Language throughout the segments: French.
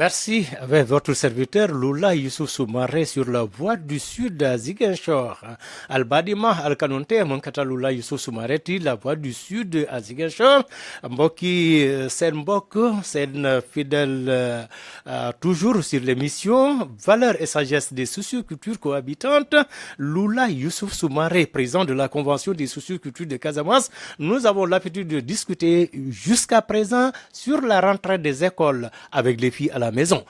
Merci avec votre serviteur Lula Youssouf Soumaré sur la voie du sud à Ziguinchor. Albadima Alkanonte Monkata Lula Youssouf Soumaré ti la voie du sud à Ziguinchor. Mboki sen mbok, sen fidèle toujours sur l'émission Valeurs et sagesse des sociocultures cohabitantes. Lula Youssouf Soumaré, président de la Convention des sociocultures de Casamance. Nous avons l'habitude de discuter jusqu'à présent sur la rentrée des écoles avec les filles à la maison.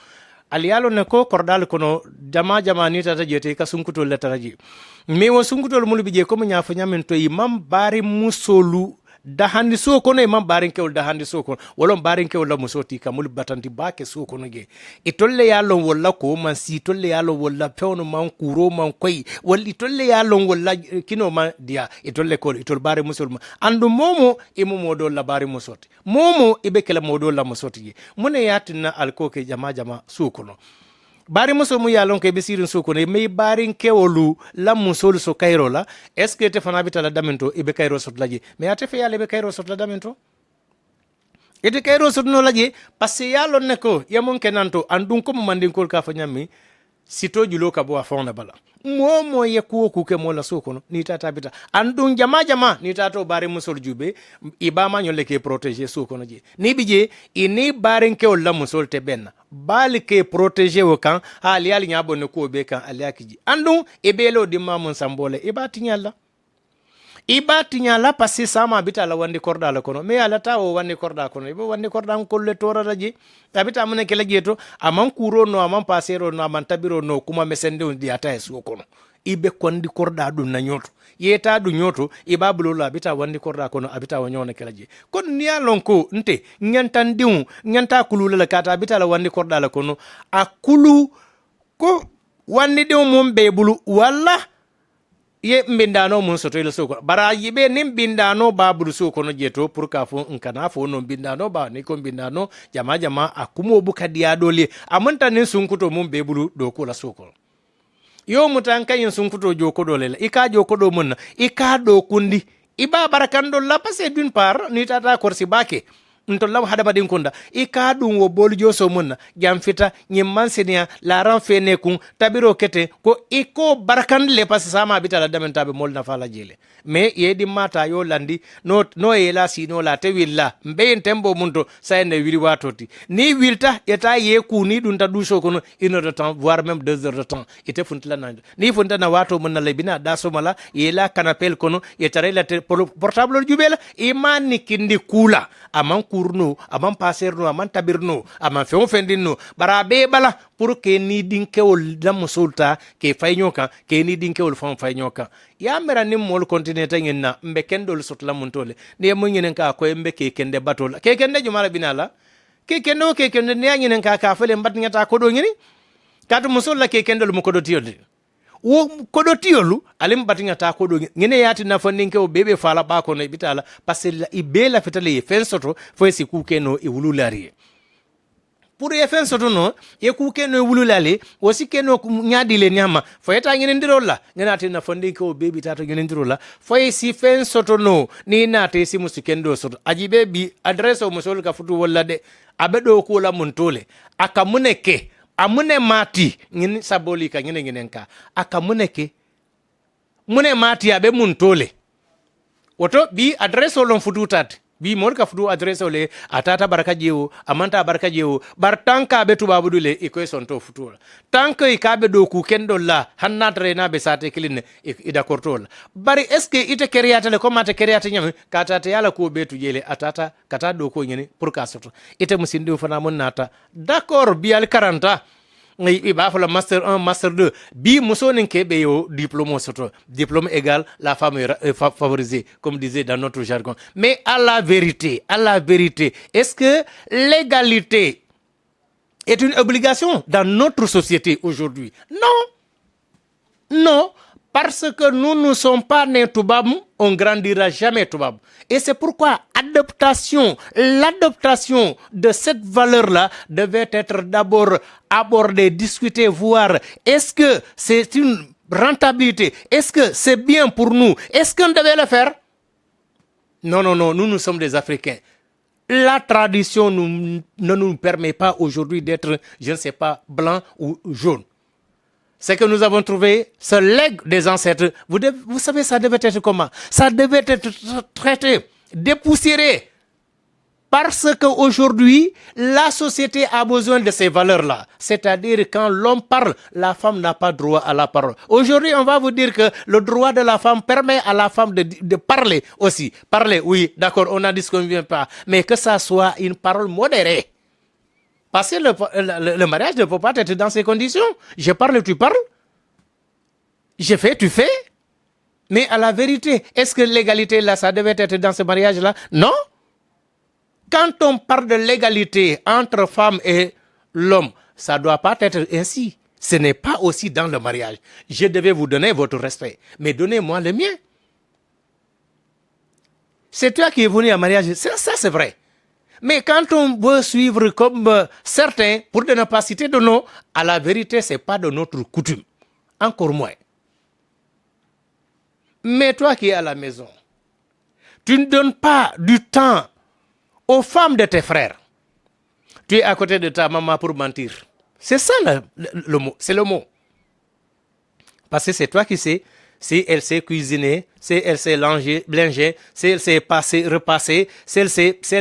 Alialo neko kordal kono jama ni tata jete ka sunkuto letaraji. Me wo sunkuto mulu bije ko nya fanya men to imam bari musolu dahandi so kono imam barin kewol dahandi so kono wala barin kewol la musoti ka mulu batanti bake so kono ge itolle yalo wala ko man si tolle yalo wala pewno man kuro man koy wala itolle yalo wala kino man dia itolle ko itol bari musul andu momo imo do la bari musoti momo ibe kala modo la musoti ge mune yatina alko ke jama so kono bari muso mu yalon ke besirin so kono me barin kewolu la musol so kayro la est ce que te fana bitala damento ibe kayro so laji me ate fe yale be kayro so damento ite kayro so no laji parce que yalon ne ko yamon kenanto andun ko mandin ko ka fanyami sito julo ka bo afona bala momo ye ko ku ke mola so kono ni tata bita andun jama ni tato bari musol jube ibama nyole ke protéger so kono je ni bije ini barin ke wala musol te benna bali ke protéger wo kan hali ali nyabo ne ko be kan ali akiji andun ebelo di mamun sambole ibati nyalla parce sama bita la wandi korda la kono me ala tawo wandi korda kono ibo wandi korda ko le tora raji tabita amune kala jeto amam kuro no amam pasero no amam tabiro no kuma mesende on di ata esu kono ibe kondi korda dum na nyoto yeta du nyoto ibabulo la bita wandi korda kono abita wanyona kala je kon niya lonko nte nyanta kulu la kata bita la wandi korda la kono akulu ko wandi de mum be bulu walla ye mbindano mun soto ile soko bara yibe nim bindano babulu soko no jeto pour ka fo nkana fo no bindano ba ni ko bindano jama akumo buka dia dole amanta nin sunkuto mun bebulu do ko la soko yo mutan kan sunkuto joko dole la ika joko do mun ika do kundi iba barakando la passe d'une part ni tata korsi bake ntolla hada badin kunda ika dum wo bol joso munna jam fita nyimman senia la ran fene kun tabiro kete ko iko barakan le pas sama bitala damen tabe mol na fala jele me yedi mata yo landi no yela sino la te willa mbe tembo munto sayne wiri watoti ni wilta eta ye ku ni dun ta duso kono 1 heure de temps voire même 2 heures de temps ite funtla na ni funta na wato munna le bina daso mala yela kanapel kono yetare la portable jubela imani kindi kula aman kurno aman passerno aman tabirno aman fendinno bara be bala pour que ni dinkewol dam sulta ke faynyoka ke ni dinkewol faynyoka ya mera nim mol continente ngenna mbe kendol sotla muntole ne mo ngenen ka ko mbe ke kende batol ke kende jumala binala ke kende ne ngenen ka fele mbat ngata ko do ngini katu musolla ke kendol mo ko do tiyolde wo kodo tiyolu alim batinga ta kodo ngene yati na fondinke o bebe fala ba ko no bitala parce que ibela fetale fensoto fo si kukeno e wululari pour e fensoto no e kukeno e wululali o si keno nyaadi le nyama fo eta ngene ndirola ngena ati na fondinke o bebe tato ngene ndirola fo si fensoto no ni na te si musikendo soto ajibe bi adresse o musol ka futu wala de abedo ko la montole akamuneke amune mati ngini sabolika ngene nka akamuneke mune mati abe muntole woto bi adresse olon fututat bi morka futu adresse ole atata baraka jewo amanta baraka jewo bar tanka be tubabudule iko sonto futura tanka ikabe do ku kendo la hanna trena be sate kiline ida kortol bari est ce ite keriata le komata keriata nyam kata te yala ko betu jele atata kata do ko nyene pour ka soto ite musindi fana mon nata d'accord bi al 40 il va falloir master 1 master 2 bi musonin kebe yo diplôme soto diplôme égal la femme favorisée comme disait dans notre jargon mais à la vérité est-ce que l'égalité est une obligation dans notre société aujourd'hui? Non, parce que nous ne sommes pas nés Toubab, on grandira jamais Toubab. Et c'est pourquoi l'adoption de cette valeur-là devait être d'abord abordée, discutée, voir est-ce que c'est une rentabilité, est-ce que c'est bien pour nous, est-ce qu'on devait le faire? Non, nous sommes des Africains. La tradition ne nous permet pas aujourd'hui d'être, je ne sais pas, blanc ou jaune. C'est que nous avons trouvé ce legs des ancêtres. Vous savez, ça devait être comment? Ça devait être traité, dépoussiéré. Parce qu'aujourd'hui, la société a besoin de ces valeurs-là. C'est-à-dire, quand l'homme parle, la femme n'a pas droit à la parole. Aujourd'hui, on va vous dire que le droit de la femme permet à la femme de parler aussi. Parler, oui, d'accord, on n'en disconvient pas. Mais que ça soit une parole modérée. Parce que le mariage ne peut pas être dans ces conditions. Je parle, tu parles. Je fais, tu fais. Mais à la vérité, est-ce que l'égalité là, ça devait être dans ce mariage-là? Non. Quand on parle de l'égalité entre femme et l'homme, ça ne doit pas être ainsi. Ce n'est pas aussi dans le mariage. Je devais vous donner votre respect, mais donnez-moi le mien. C'est toi qui es venu à mariage, ça c'est vrai. Mais quand on veut suivre comme certains, pour ne pas citer de nom, à la vérité, ce n'est pas de notre coutume. Encore moins. Mais toi qui es à la maison, tu ne donnes pas du temps aux femmes de tes frères. Tu es à côté de ta maman pour mentir. C'est ça le mot. C'est le mot. Parce que c'est toi qui sais si elle sait cuisiner, si elle sait blinger, si elle sait passer, repasser, si elle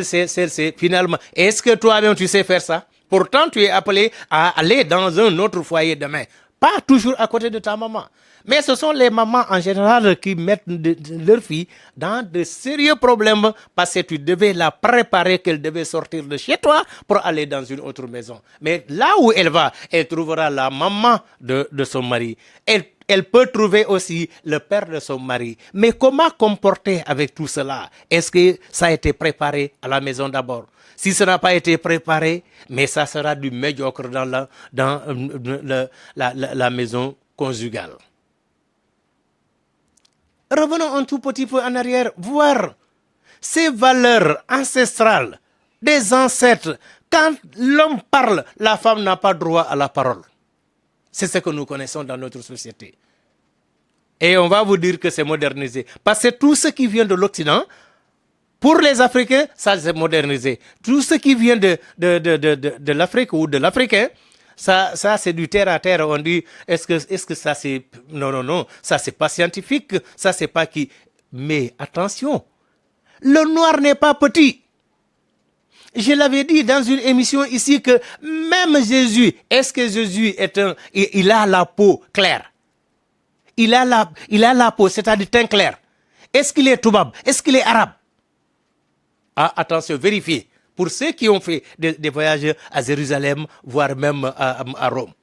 sait, finalement. Est-ce que toi-même tu sais faire ça? Pourtant, tu es appelé à aller dans un autre foyer demain. Pas toujours à côté de ta maman. Mais ce sont les mamans en général qui mettent leurs filles dans de sérieux problèmes parce que tu devais la préparer qu'elle devait sortir de chez toi pour aller dans une autre maison. Mais là où elle va, elle trouvera la maman de son mari. Elle peut trouver aussi le père de son mari. Mais comment comporter avec tout cela? Est-ce que ça a été préparé à la maison d'abord? Si ça n'a pas été préparé, mais ça sera du médiocre dans la maison conjugale. Revenons un tout petit peu en arrière, voir ces valeurs ancestrales des ancêtres. Quand l'homme parle, la femme n'a pas droit à la parole. C'est ce que nous connaissons dans notre société. Et on va vous dire que c'est modernisé. Parce que tout ce qui vient de l'Occident, pour les Africains, ça c'est modernisé. Tout ce qui vient de l'Afrique ou de l'Africain, ça c'est du terre à terre. On dit, est-ce que ça c'est... Non, ça c'est pas scientifique, ça c'est pas qui... Mais attention, le noir n'est pas petit. Je l'avais dit dans une émission ici que même Jésus, est-ce que Jésus il a la peau claire? Il a la peau, c'est-à-dire teint clair. Est-ce qu'il est toubab? Est-ce qu'il est arabe? Ah, attention, vérifiez. Pour ceux qui ont fait des voyages à Jérusalem, voire même à Rome.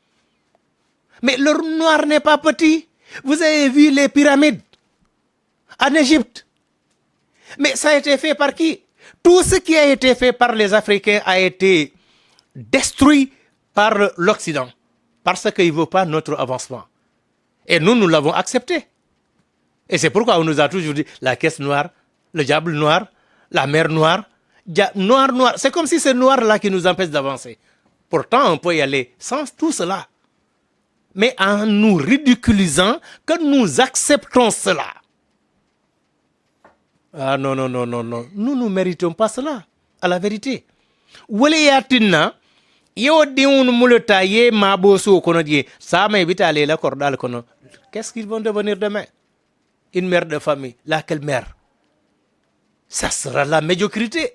Mais le noir n'est pas petit. Vous avez vu les pyramides en Égypte. Mais ça a été fait par qui? Tout ce qui a été fait par les Africains a été détruit par l'Occident. Parce qu'il ne veut pas notre avancement. Et nous l'avons accepté. Et c'est pourquoi on nous a toujours dit la caisse noire, le diable noir, la mer noire, noir. C'est comme si c'est noir-là qui nous empêche d'avancer. Pourtant, on peut y aller sans tout cela. Mais en nous ridiculisant que nous acceptons cela. Ah non. Nous ne méritons pas cela, à la vérité. Waleyatina, yo diun muleta ye maboso kono die, ça m'invite à aller la cordale kono. Qu'est-ce qu'ils vont devenir demain? Une mère de famille. Laquelle mère? Ça sera la médiocrité.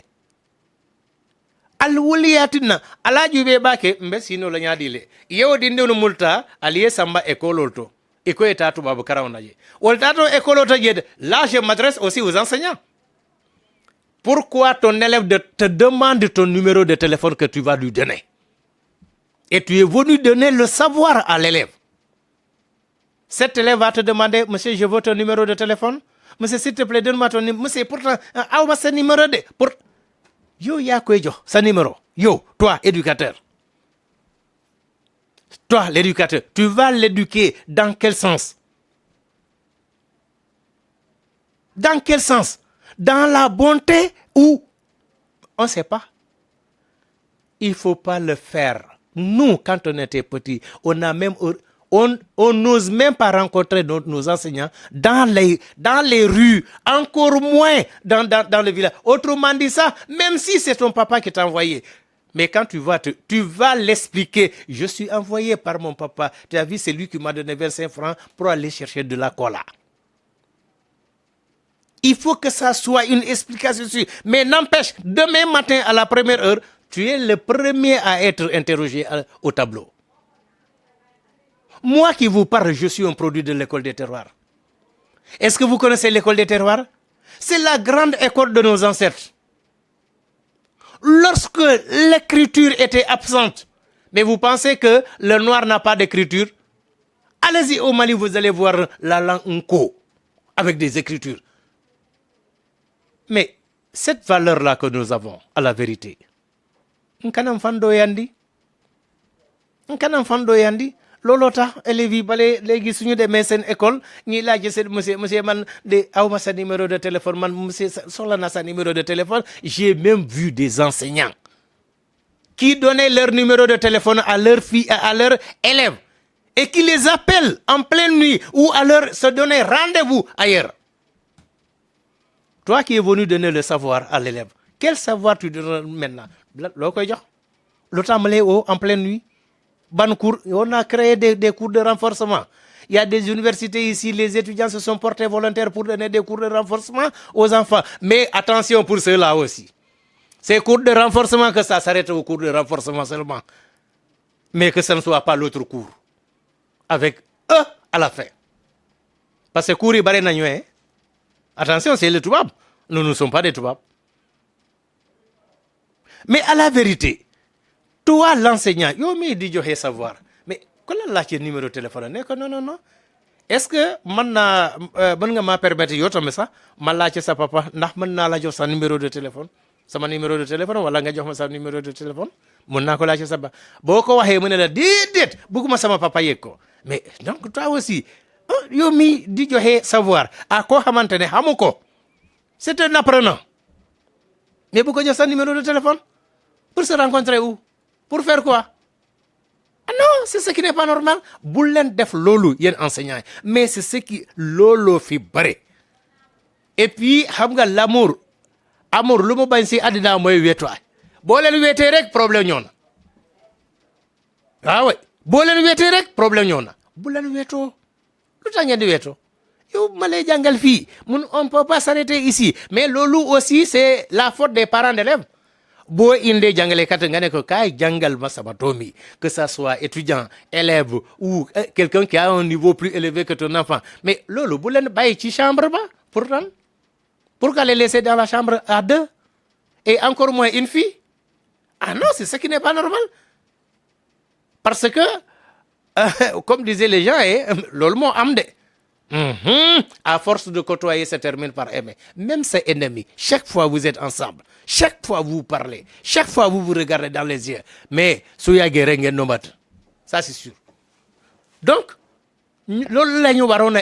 Al-Wuliyatina, ala jube bake, mbesino la nyadile. Yo dinde no multa, aliye samba ekololto. Eko etatu babu karaonaje. Oltato ekololto jede. Là, je m'adresse aussi aux enseignants. Pourquoi ton élève te demande ton numéro de téléphone que tu vas lui donner? Et tu es venu donner le savoir à l'élève. Cet élève va te demander, monsieur, je veux ton numéro de téléphone. Monsieur, s'il te plaît, donne-moi ton numéro. Monsieur, pourtant, ah, c'est numéro de... Yo, ya kwejo, sa numéro. Yo, toi, éducateur. Toi, l'éducateur, tu vas l'éduquer dans quel sens? Dans quel sens? Dans la bonté ou... On ne sait pas. Il ne faut pas le faire. Nous, quand on était petits, on a même on n'ose même pas rencontrer nos enseignants dans les rues, encore moins dans le village. Autrement dit ça, même si c'est ton papa qui t'a envoyé. Mais quand tu vas l'expliquer. Je suis envoyé par mon papa. Tu as vu, c'est lui qui m'a donné 25 francs pour aller chercher de la cola. Il faut que ça soit une explication. Mais n'empêche, demain matin à la première heure, tu es le premier à être interrogé au tableau. Moi qui vous parle, je suis un produit de l'école des terroirs. Est-ce que vous connaissez l'école des terroirs? C'est la grande école de nos ancêtres. Lorsque l'écriture était absente, mais vous pensez que le noir n'a pas d'écriture? Allez-y au Mali, vous allez voir la langue Nko avec des écritures. Mais cette valeur-là que nous avons, à la vérité, nkanam fando yandi lolota élèves yi bale léegi suñu demee seen école ñi laaj seen monsieur man de awma sa numéro de téléphone man monsieur soxla na sa numéro de téléphone. J'ai même vu des enseignants qui donnaient leur numéro de téléphone à leurs filles, à leurs élèves, et qui les appellent en pleine nuit ou à leur se donner rendez-vous ailleurs. Toi qui es venu donner le savoir à l'élève, quel savoir tu donnes maintenant? En pleine nuit. On a créé des cours de renforcement. Il y a des universités ici, les étudiants se sont portés volontaires pour donner des cours de renforcement aux enfants. Mais attention pour ceux-là aussi. Ces cours de renforcement, que ça s'arrête au cours de renforcement seulement. Mais que ce ne soit pas l'autre cours. Avec eux à la fin. Parce que cours, hein? Attention, c'est le toubab. Nous ne sommes pas des toubabs. Mais à la vérité, toi l'enseignant, yo mi di joxe savoir, mais ko la laajte numéro de téléphone ne ko non. Est-ce que mën nga ma permettre yow tamit sax ma laajte sa papa ndax mën naa la jox sa numéro de téléphone, sama numéro de téléphone, wala nga jox ma sa numéro de téléphone? Mën naa ko laajte sa ba boo ko waxee mu ne la déedéet bëgguma sama papa yegg ko. Mais donc toi aussi yo mi di joxe savoir à koo xamante ne xamu ko, c'est un apprenant, mais bu ko jox sa numéro de téléphone pour se rencontrer où? Pour faire quoi? Ah non, c'est ce qui n'est pas normal. Boulen def lolo yen enseignant, mais c'est ce qui lolo fi bare. Et puis xam nga l'amour lu mu bañ ci adina moy wétwaay. Bo len wété rek problème ñoon. Ah ouais, bo len wété rek problème ñoon. Bu len wéto. Lu tax ngeen di wéto? Yow ma lay jangal fi, on peut pas s'arrêter ici. Mais lolo aussi c'est la faute des parents d'élèves. Bo inde jangale kat nga ne ko kay jangal ma sama domi, que ça soit étudiant, élève ou quelqu'un qui a un niveau plus élevé que ton enfant. Mais lolo bu len baye ci chambre ba pour qu'elle les laisser dans la chambre à deux et encore moins une fille? Ah non, c'est ce qui n'est pas normal. Parce que comme disaient les gens, lolo mo am de. À force de côtoyer, ça termine par aimer. Même ses ennemis, chaque fois vous êtes ensemble, chaque fois vous parlez, chaque fois vous vous regardez dans les yeux. Mais soya guerre nomade, ça c'est sûr. Donc, l'on l'a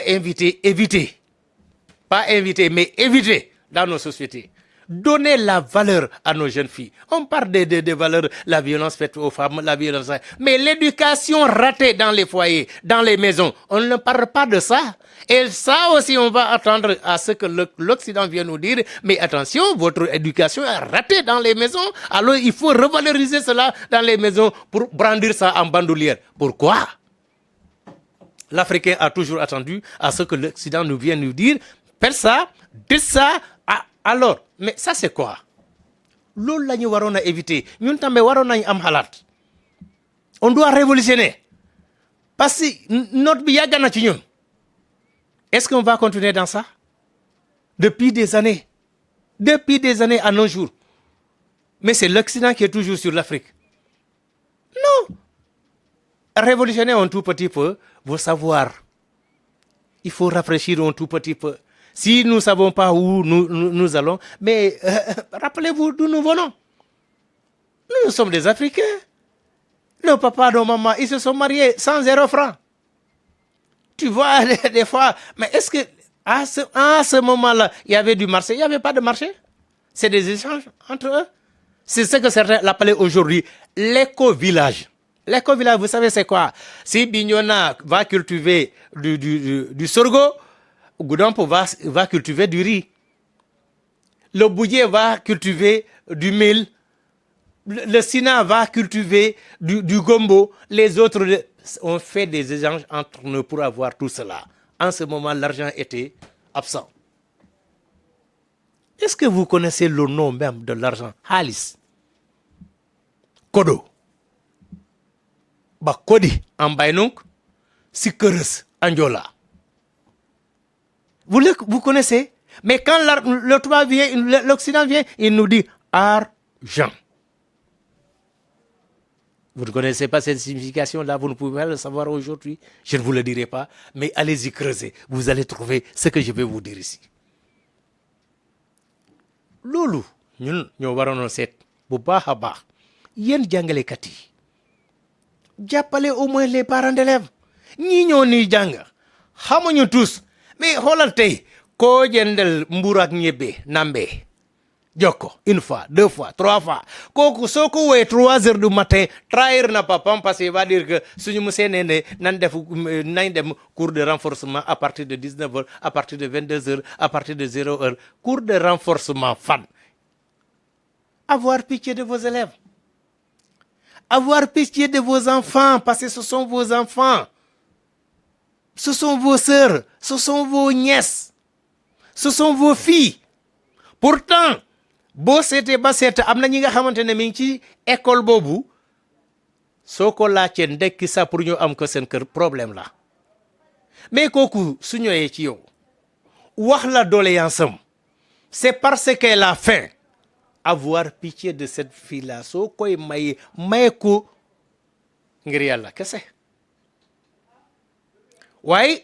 éviter, pas inviter, mais éviter dans nos sociétés. Donner la valeur à nos jeunes filles. On parle de valeurs, la violence faite aux femmes, la violence. Mais l'éducation ratée dans les foyers, dans les maisons, on ne parle pas de ça. Et ça aussi, on va attendre à ce que l'Occident vienne nous dire, mais attention, votre éducation est ratée dans les maisons, alors il faut revaloriser cela dans les maisons pour brandir ça en bandoulière. Pourquoi? L'Africain a toujours attendu à ce que l'Occident nous vienne nous dire, faites ça, dites ça. Alors, mais ça c'est quoi? L'ol la ñu waroon a éviter. Ñun tambe waroon nañ am halat. On doit révolutionner. Parce que notre bi yàgg na ci ñun. Est-ce qu'on va continuer dans ça? Depuis des années à nos jours. Mais c'est l'Occident qui est toujours sur l'Afrique. Non. Révolutionner un tout petit peu vos savoirs. Il faut rafraîchir un tout petit peu. Si nous ne savons pas où nous allons, mais rappelez-vous d'où nous venons. Nous sommes des Africains. Nos papas, nos mamans, ils se sont mariés sans 0 franc. Tu vois, des fois, mais est-ce que à ce moment-là, il y avait du marché? Il n'y avait pas de marché. C'est des échanges entre eux. C'est ce que certains l'appelaient aujourd'hui l'éco-village. L'éco-village, vous savez c'est quoi? Si Bignona va cultiver du sorgho, Goudomp va cultiver du riz. Le Boudier va cultiver du mil. Le Sina va cultiver du gombo. Les autres, on fait des échanges entre nous pour avoir tout cela. En ce moment, l'argent était absent. Est-ce que vous connaissez le nom même de l'argent? Halis. Kodo. Kodi en Baynunk, Sikeres Anjola. Vous connaissez? Mais quand le Touba vient, l'Occident vient, il nous dit argent. Vous ne connaissez pas cette signification-là, vous ne pouvez pas le savoir aujourd'hui. Je ne vous le dirai pas, mais allez-y creuser. Vous allez trouver ce que je vais vous dire ici. Loulou, nous avons cette Boubahaba. Yen jangale kati. Jàppale au moins les parents d'élèves ñi ñoo ni jàng xamuñu tous mais xoolal tey koo jëndal mburu ak ñebbe nambe jokko une fois, deux fois, trois fois kooku soo ko woowee 3 heures du matin trahir na papam parce qu'il va dire que suñu musee nee ne nañ dem cours de renforcement à partir de 19 heures, à partir de 22 heures, à partir de 0 heure. Cours de renforcement fan. Avoir pitié de vos élèves. Avoir pitié de vos enfants, parce que ce sont vos enfants. Ce sont vos sœurs, ce sont vos nièces, ce sont vos filles. Pourtant, boo seetee ba seet am na ñi nga xamante ne mi ngi ci école boobu soo ko laajtee ndekki sa pour ñu am ko seen kër problème la mais kooku su ñëwee ci yow wax la doléance am c'est parce qu'elle a faim. Avoir pitié de cette fille-là soo koy maye ko ngir yàlla kese waaye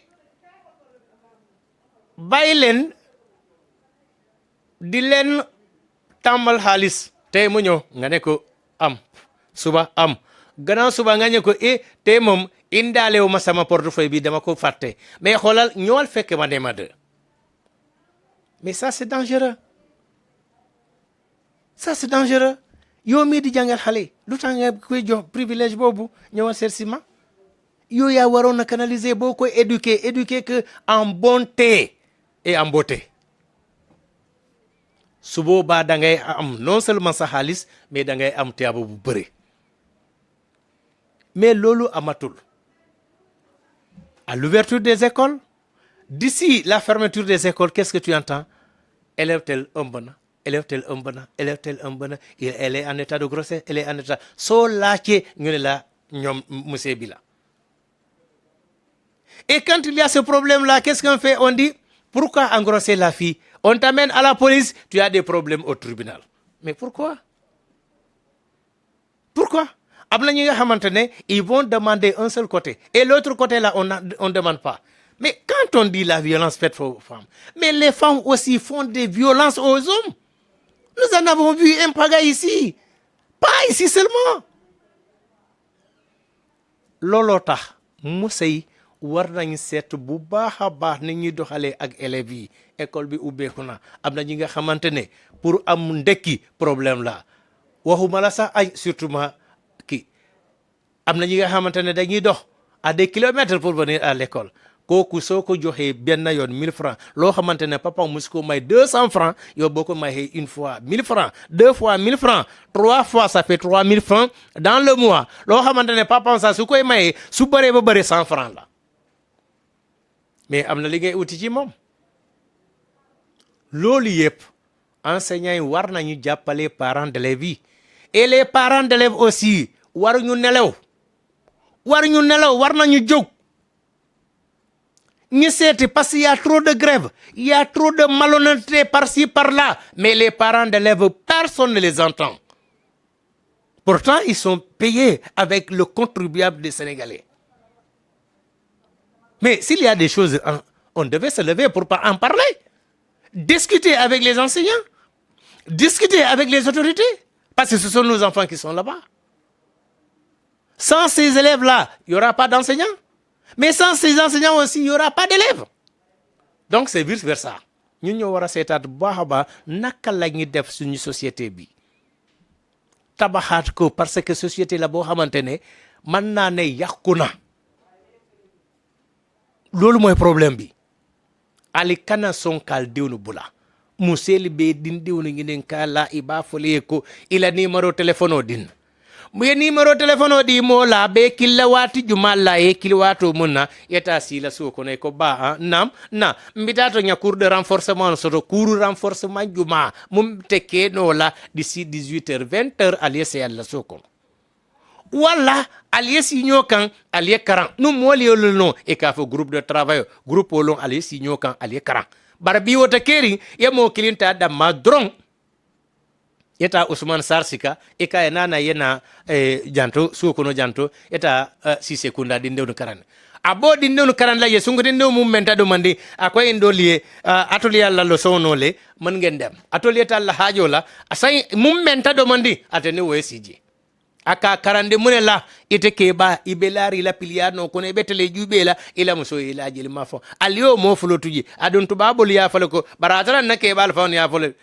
bàyyi leen di leen tàmbal xaalis tey mu ñëw nga ne ko am suba am gannaaw suba nga ne ko tey moom indaale wu ma sama portefeuille bi dama ko fàtte mais xoolal ñëwal fekk ma dema de mais ça c'est dangereux. Ça c'est dangereux. Yo mi di jàngal xale lu tax nga koy jox privilège boobu ñëwal seet si ma yow yaa waroon a canaliser boo koy éduquer que en bonté et en beauté su boobaa da ngay am non seulement sa xaalis mais da ngay am tiyaaba bu bëri mais loolu amatul. À l'ouverture des écoles, d'ici la fermeture des écoles, qu'est-ce que tu entends? Élève tel ëmb na. Élève tel ëmb na, élève tel ëmb na, elle est en état de grossesse, elle est en état soo laajtee ñu ne la ñoom monsieur bi la. Et quand il y a ce problème-là, qu'est-ce qu'on fait? On dit, pourquoi engrosser la fille? On t'amène à la police, tu as des problèmes au tribunal. Mais pourquoi? Pourquoi? Am na ñi nga xamante ne ils vont demander un seul côté et l'autre côté là on demande pas. Mais quand on dit la violence faite aux femmes, mais les femmes aussi font des violences aux hommes. Nous en avons vu un pagaille ici. Pas ici seulement. Looloo tax musa yi war nañ seet bu baax a baax ni ñuy doxalee ak élèves yi école bi ubbeeku na am na ñi nga xamante ne pour am ndekki problème la waxuma la sax ay surtout ma kii am na ñi nga xamante ne dañuy dox à des kilomètres pour venir à l'école. Kooku soo ko joxee benn yoon 1000 francs loo xamante ne papa musu ko may 200 francs yow boo ko mayee une fois 1000 francs, deux fois 1000 francs, trois fois ça fait 3000 francs dans le mois loo xamante ne papa sa su koy mayee su bëree ba bëri 100 francs la mais am na li ngay uti ci moom. Loolu yëpp enseignants yi war nañu jàppale parents d'élèves yi et les parents d'élèves aussi waruñu nelaw war nañu jóg. Ñu seeti parce qu'il y a trop de grève, il y a trop de malhonnêteté par-ci par-là, mais les parents d'élèves, personne ne les entend. Pourtant, ils sont payés avec le contribuable des Sénégalais. Mais s'il y a des choses, on devait se lever pour en parler. Discuter avec les enseignants, discuter avec les autorités, parce que ce sont nos enfants qui sont là-bas. Sans ces élèves-là, il n'y aura pas d'enseignants. Mais sans ces enseignants aussi, il n'y aura pas d'élèves. Donc c'est vice versa. Nous devons seetaat bu baax a baax naka la ñuy def suñu société bi tabaxaat ko parce que société la boo xamante ne man naa ne yàqu na loolu mooy problème bi ali kana sonkal diwnu bula museli be din diwnu nginen kala iba fole ko ila numéro téléphone o din ye numéro téléphone o di mo la be killa wati jumalla e kili wato munna yeta sila so ko ne ko ba nam na mbitato nya cours de renforcement soto cours renforcement juma mum teke no la d'ici 18h 20h aliese yalla so ko wala aliesi nyokan alie karan nu moli no e ka fo groupe de travail groupe olon aliesi nyokan alie karan barbi wota keri ye mo kilinta da madron yeta Ousmane Sarsika e ka nana yena janto sukono janto yeta 6 sekunda din dewnu karan abo din dewnu karan la yesungo din dew mum menta do mandi akoy ndoliye atelier la lo sono le man ngeen dem atelier ta la hajo la asay mum menta do mandi atene wesiji aka karande munela ite keba ibelari la piliano kono betele jubela ila muso ila jeli mafo aliyo mo fulotuji adon tubabol ya fale ko baratara na keba alfa ya fale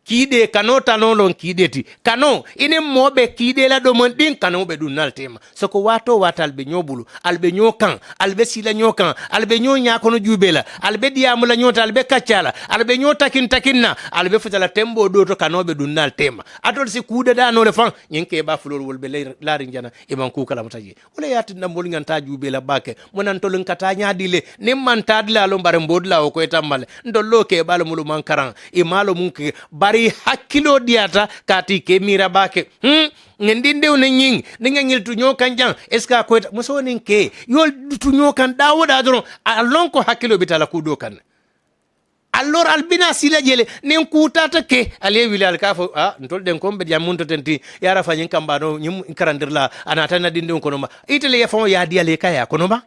kide kano tanolon kideti kano ine mobe kide la do mon din kano be dun naltema soko wato watal be nyobulu albe nyokan albe sila nyokan albe nyonya kono jubela albe diamula nyota albe kachala albe nyota takinna albe futala tembo do to kano be dun naltema atol si kude da no le fan nyinke ba fulol wolbe lari njana e man ku kala mutaji wala yati ndambol nganta jubela bake monan tolun kata nyaadile nimman tadla lo bare mbodla o ko etambale ndollo ke balo mulu mankaran e malo munke bari hakkilo diata kati ke mira bake ngendinde one nying ninga ngil tu nyokan jang eska ko muso nin ke yol tu nyokan dawoda dron alon ko hakkilo bitala kudo kan allor albina sila jele nin kutata ke ale wilal kafo ntol den kombe jamunto tenti yara fanyin kambano nyum karandirla anata na dinde ko no ma itele ya fon ya diale kaya ko no ma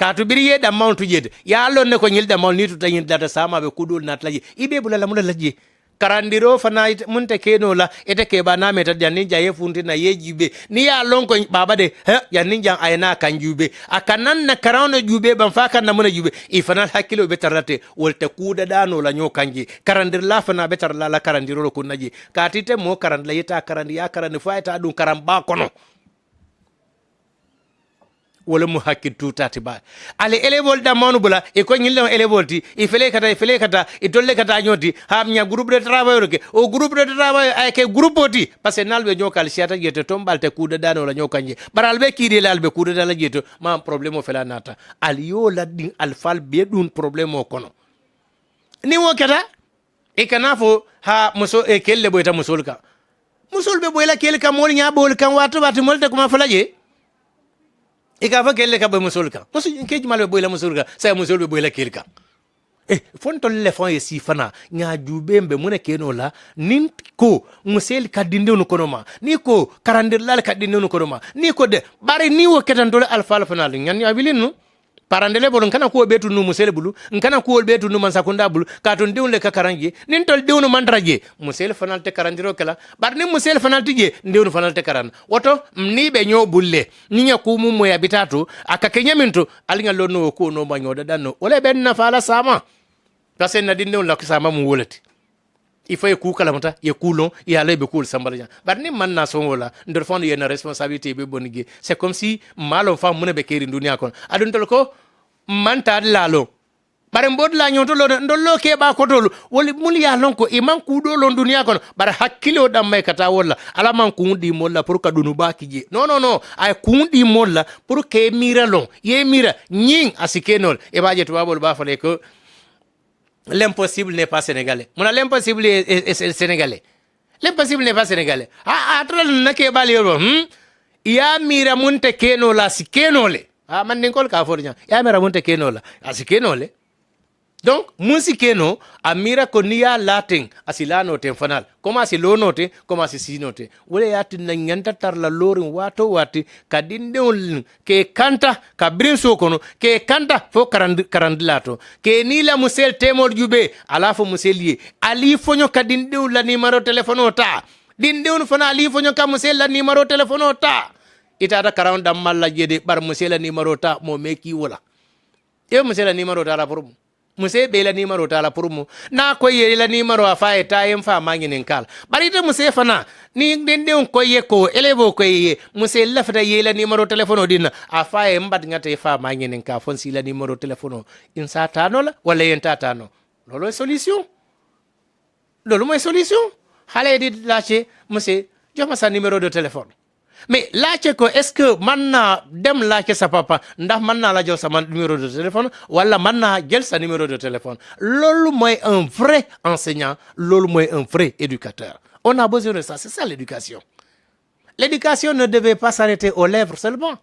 katu biriye da mount jede ya allon ne ko nyilda mawl ni to tanyin data sama be kudul natlaji ibe bulala mun laji karandiro fana munte keno la ete ke ba na meta jannin jaye funti na yejibe ni ya lon ko baba de jannin jan ayna kan jube akanan na karawno jube ban fa kan na mun jube ifana hakilo be tarate wolte kuda dano la nyo kanji karandir la fana be tar la karandiro ko naji katite mo karand la yeta karandi ya karandi fa eta dun karam ba kono wala mu hakki tutati ba ale elevol da manu bula e ko nyille elevol ti e fele kata e tolle kata nyoti ha nya groupe de travail ke o groupe de travail ay ke groupe ti parce que nalbe nyokal siata jete tombalte kuda dano la nyokanje baralbe kidi la albe kuda la jeto ma problème o fela nata al yo la din al fal be dun problème o kono ni wo kata e kana fo ha muso e kelle boyta musolka musolbe boyla kelka mol nya bol kan watu molta kuma falaje ika fa kelle ka be musulka musu keji malbe boyla musulka say musulbe boyla kelka fon tolle fon yesi fana nya jubembe mune keno la nin ko musel kadinde no konoma ni ko karandir lal kadinde no konoma ni ko de bare ni wo ketan dole alfa alfa nal nyan ya bilinu parandele bolon kana ko betu nu musel bulu kana ko betu nu man sakunda bulu ka ton diwle ka karanje nin tol diwnu mandraje musel fanal te karandiro kala bar ni musel fanal tije diwnu fanal te karan woto ni be nyo bulle ni nya ko mum moya bitatu aka kenyaminto alinga lonno ko no banyoda danno wala ben na fala sama parce na dinne la ko sama mu wolati il faut ku kala mata ye kulon ya lebe kul sambala bar ni man na son wala ndor fond ye na responsabilité be bonigi c'est comme si malo fam mun be keri dunia kon adun tol ko man ta lalo bare mbod la nyonto lo ndollo ke ba ko tolu woli mun ya lon ko e man ku do lon dunia kon bare hakkilo dam may kata wala ala man ku di molla pour ka dunu ba kije non ay ku di molla pour ke mira lon ye mira nyin asikenol e ba je to babol ba fale ko l'impossible n'est pas sénégalais. L'impossible est sénégalais. L'impossible n'est pas sénégalais. Atral nake bali yo. Ya mira munte keno la sikenole. Man ninkol ka fornya. Ya mira munte keno la asikenole. Donc musi keno amira ko niya latin asilano ten fanal. Koma si lo note, koma si si note. Wole yati na nyanta tar la lorin wato wati kadinde ke kanta ka brinso kono ke kanta fo karandilato ke nila musel temol jube alafo muselie ali fonyo kadinde la numero telefono ta dinde on fana ali fonyo ka musel la numero telefono ta itata karan dammal la jede bar musel la numero ta mo meki wala e musel la numero ta la pour muse be la numéro tala pour mu na ko ye la numéro afa e tayem fa manginin kal bari te muse fana ni dende on ko ye ko elevo ko ye muse la fata ye la numéro téléphone din afa e mbat ngate fa manginin ka fon si la numéro téléphone in sa tano la wala yen tatano lolo e solution lolo mo solution xale di laajte monsieur jox ma sa numéro de téléphone mais laajte ko est-ce que man naa dem laajte sa papa ndax man naa la jox sama numéro de téléphone wala man naa jël sa numéro de téléphone loolu mooy un vrai enseignant loolu mooy un vrai éducateur on a besoin de ça c'est ça l'éducation ne devait pas s'arrêter aux lèvres seulement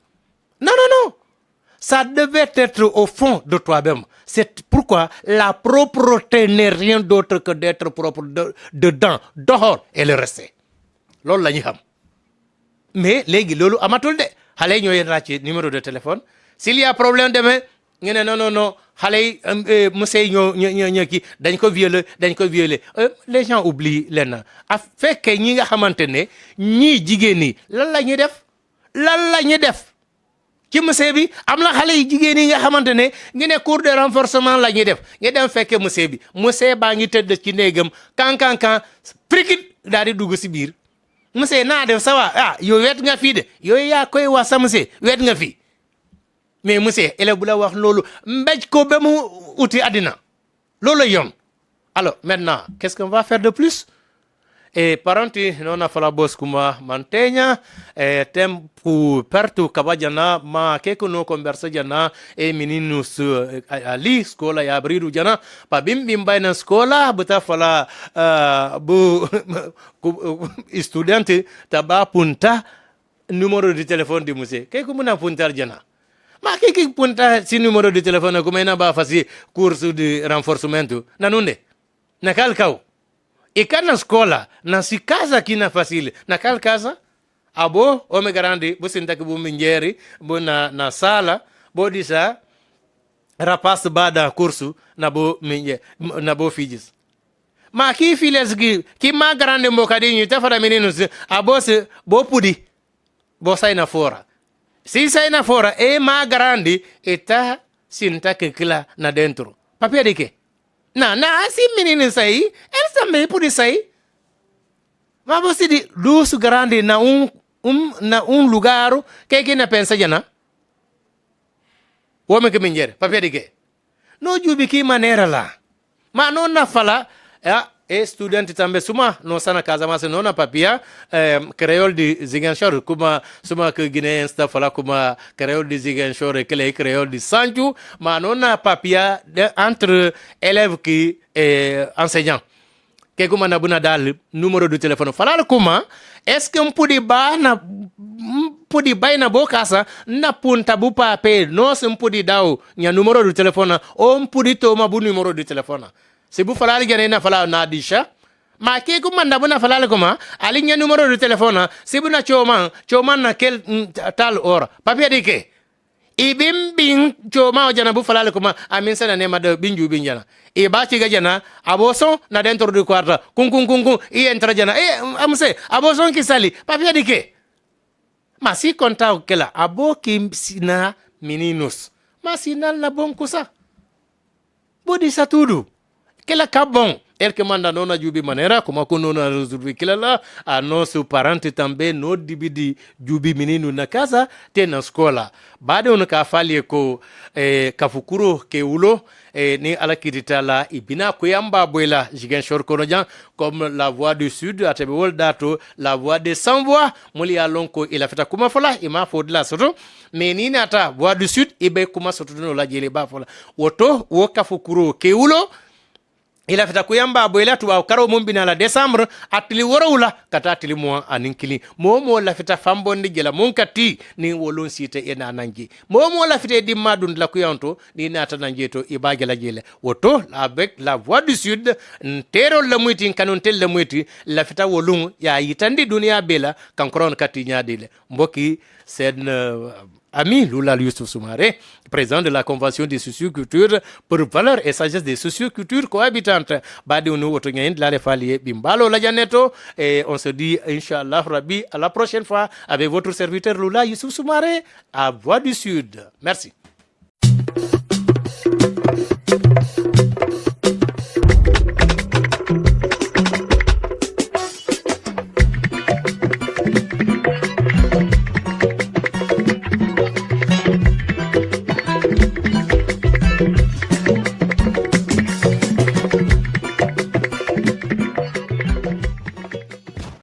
non ça devait être au fond de toi-même. C'est pourquoi la propreté n'est rien d'autre que d'être propre dedans, dehors et le reste. Lolo la ñu xam. Mais léegi loolu amatul de xale ñoo yéen laajte numéro de téléphone s'il y a problème demain ñu ne non xale yi monsieur ñoo kii dañ ko violer les gens oublient leen a fekkee ñi nga xamante ne ñii jigéen ñi lan la ñuy def ci monsieur bi am na xale yi jigéen yi nga xamante ne ngi ne cours de renforcement la ñuy def nga dem fekke monsieur bi monsieur baa ngi tëdd ci néegam kan prikit daal di dugg si biir monsieur naa def ça va yow wet nga fii de yow yaa koy wax sa monsieur wet nga fii mais monsieur élève bu la wax loolu mbéj ko ba mu uti àddina loolu yoon alors maintenant qu'est-ce qu'on va faire de plus e paranti nona fala bos kuma mantenya tempo perto kabajana ma keko no conversa jana e meninos ali scola ya abriru jana pa bim bayna scola buta fala bu studente taba punta numero di telefone di musée keko muna puntar jana ma keke punta si numero di telefone kuma ina ba fasi curso di renforcement nanunde nakal kaw ikana scola na si casa kina facile na kal casa abo ome garandi bo sintaki bo minjeri bo na sala bo disa rapas bada kursu na bo minje na bo fijis ma ki files ki ma garandi mo kadi ni tafara menino abo se bo pudi bo sayna fora si sayna fora e ma garandi eta sintaki kila na dentro papia dike na si menino sai el também pode sair mas você de luz grande na lugar que na pensa jana o me que minjer papel de que no jubi que maneira lá mas não na fala estudante também suma não sana casa mas não na papia creole de Ziguinchor como suma que guinéen está fala como creole de Ziguinchor que creole de Sancho mas não na papia entre élèves que enseignant que kuma na buna dal numéro de téléphone falal kuma est-ce que mpudi bay na bokasa na punta bu pape no se mpudi daw nya numéro de téléphone o mpudi to ma bu numéro de téléphone c'est bu falal gene na falal na disha ma ke kuma na buna falal kuma ali nya numéro de téléphone c'est bu na choma na kel tal ora pape dike ibim bin choma jana bu falal kuma amin sana ne ma de binju binjana e ba ci gajana aboson na dentro du quarta kun i entra jana amse aboson ki sali papia dike ma si konta kela abo ki sina meninos ma sinal na bon kusa bodi satudu kela kabon que manda nona jubi manera como kuno na resolver kila la a nosso parente também no dividi jubi menino na casa tem na escola bade on ka fali ko kafukuro ke ulo ni ala kiritala ibina ko yamba boyla Ziguinchor kono jan comme la voix du sud atebe wol dato la voix des sans voix muli alonko ila feta kuma fola ima fodla soto mais ni nata voix du sud ibe kuma soto no la jele ba fola woto wo kafukuro ke ulo ila fita kuyamba boyla tuwa karo mumbina la décembre atili worowula kata atili mo aninkili momo la fita fambondi gela munkati ni wolon site ena nangi momo la fita di madun la kuyanto ni nata nanjeto ibage la gele woto avec la voix du sud ntero la muiti kanon tel la muiti la fita wolon ya yitandi dunia bela kankoron kati nyadile mboki sen Ami Lula Youssouf Soumaré, président de la Convention des sociocultures pour valeur et sagesse des sociocultures cohabitantes. Badi unu otonyain de la refalier bimbalo la janeto et on se dit Inch'Allah Rabbi à la prochaine fois avec votre serviteur Lula Youssouf Soumaré à Voix du Sud. Merci.